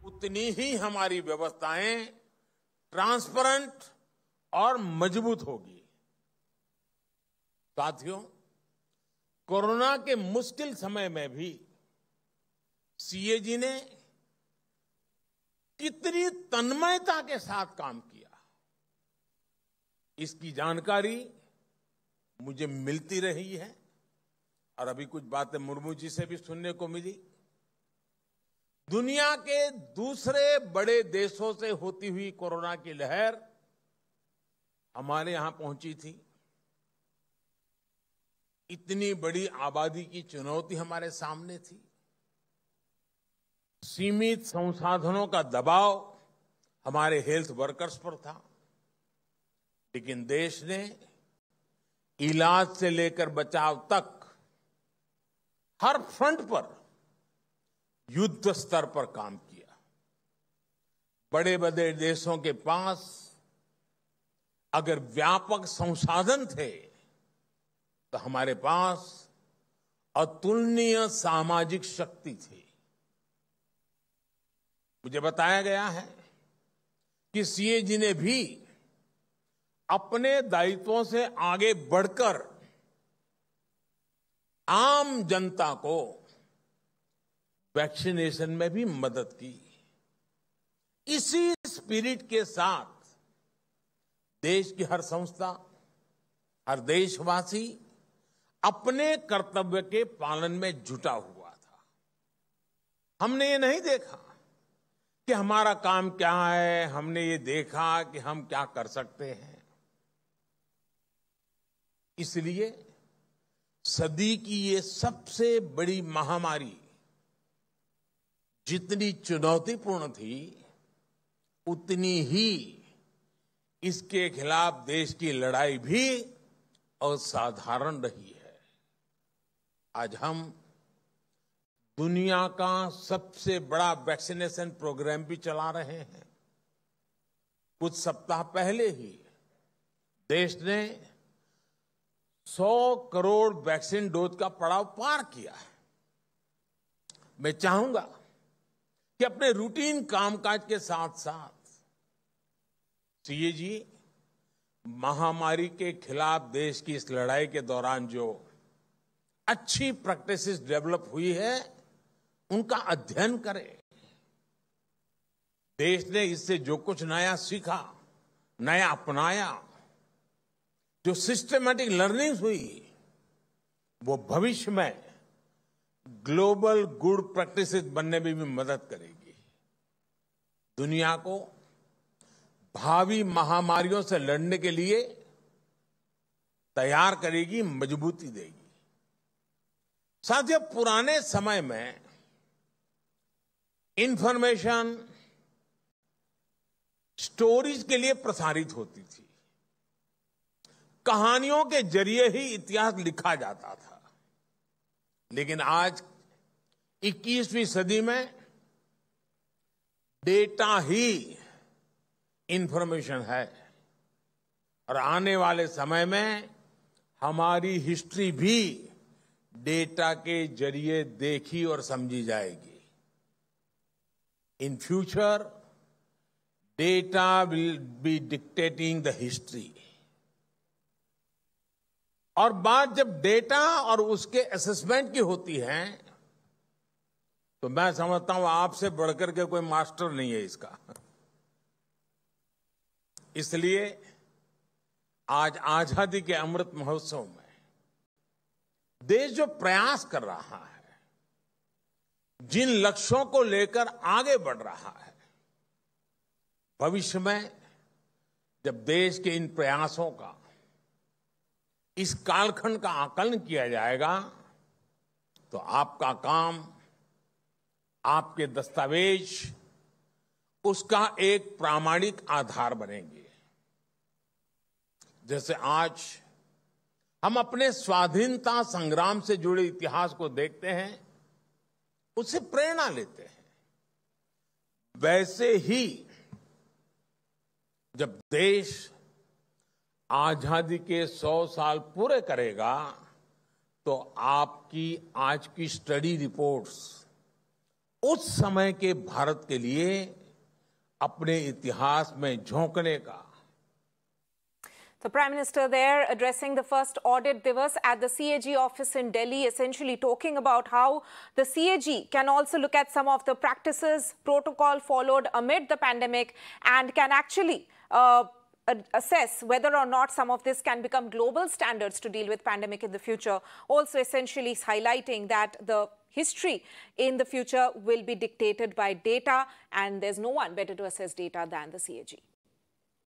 उतनी ही हमारी व्यवस्थाएं ट्रांसपेरेंट और मजबूत होगी। साथियों, कोरोना के मुश्किल समय में भी सीएजी ने कितनी तन्मयता के साथ काम किया, इसकी जानकारी मुझे मिलती रही है और अभी कुछ बातें मुर्मू जी से भी सुनने को मिली। दुनिया के दूसरे बड़े देशों से होती हुई कोरोना की लहर हमारे यहां पहुंची थी। इतनी बड़ी आबादी की चुनौती हमारे सामने थी। सीमित संसाधनों का दबाव हमारे हेल्थ वर्कर्स पर था, लेकिन देश ने इलाज से लेकर बचाव तक हर फ्रंट पर युद्ध स्तर पर काम किया। बड़े बड़े देशों के पास अगर व्यापक संसाधन थे तो हमारे पास अतुलनीय सामाजिक शक्ति थी। मुझे बताया गया है कि सीएजी ने भी अपने दायित्वों से आगे बढ़कर आम जनता को वैक्सीनेशन में भी मदद की। इसी स्पिरिट के साथ देश की हर संस्था, हर देशवासी अपने कर्तव्य के पालन में जुटा हुआ था। हमने ये नहीं देखा कि हमारा काम क्या है, हमने ये देखा कि हम क्या कर सकते हैं। इसलिए सदी की ये सबसे बड़ी महामारी जितनी चुनौतीपूर्ण थी, उतनी ही इसके खिलाफ देश की लड़ाई भी असाधारण रही है। आज हम दुनिया का सबसे बड़ा वैक्सीनेशन प्रोग्राम भी चला रहे हैं। कुछ सप्ताह पहले ही देश ने 100 करोड़ वैक्सीन डोज का पड़ाव पार किया। मैं चाहूंगा कि अपने रूटीन कामकाज के साथ साथ सीएजी महामारी के खिलाफ देश की इस लड़ाई के दौरान जो अच्छी प्रैक्टिसेस डेवलप हुई है, उनका अध्ययन करें। देश ने इससे जो कुछ नया सीखा, नया अपनाया, जो सिस्टमैटिक लर्निंग हुई, वो भविष्य में ग्लोबल गुड प्रैक्टिसेस बनने में भी मदद करेगी। दुनिया को भावी महामारियों से लड़ने के लिए तैयार करेगी, मजबूती देगी। साथियों, पुराने समय में इंफॉर्मेशन स्टोरीज के लिए प्रसारित होती थी। कहानियों के जरिए ही इतिहास लिखा जाता था। लेकिन आज 21वीं सदी में डेटा ही इंफॉर्मेशन है और आने वाले समय में हमारी हिस्ट्री भी डेटा के जरिए देखी और समझी जाएगी। In future data will be dictating the history. और बात जब डेटा और उसके असेसमेंट की होती है, तो मैं समझता हूं आपसे बढ़कर के कोई मास्टर नहीं है इसका। इसलिए आज आजादी के अमृत महोत्सव में देश जो प्रयास कर रहा है, जिन लक्ष्यों को लेकर आगे बढ़ रहा है, भविष्य में जब देश के इन प्रयासों का, इस कालखंड का आकलन किया जाएगा, तो आपका काम, आपके दस्तावेज उसका एक प्रामाणिक आधार बनेंगे। जैसे आज हम अपने स्वाधीनता संग्राम से जुड़े इतिहास को देखते हैं, उससे प्रेरणा लेते हैं, वैसे ही जब देश आजादी के 100 साल पूरे करेगा, तो आपकी आज की स्टडी रिपोर्ट्स उस समय के भारत के लिए अपने इतिहास में झोंकने का। The Prime Minister there addressing the first audit divas at the CAG office in Delhi, essentially talking about how the CAG can also look at some of the practices, protocol followed amid the pandemic, and can actually assess whether or not some of this can become global standards to deal with pandemic in the future. Also essentially highlighting that the history in the future will be dictated by data, and there's no one better to assess data than the CAG.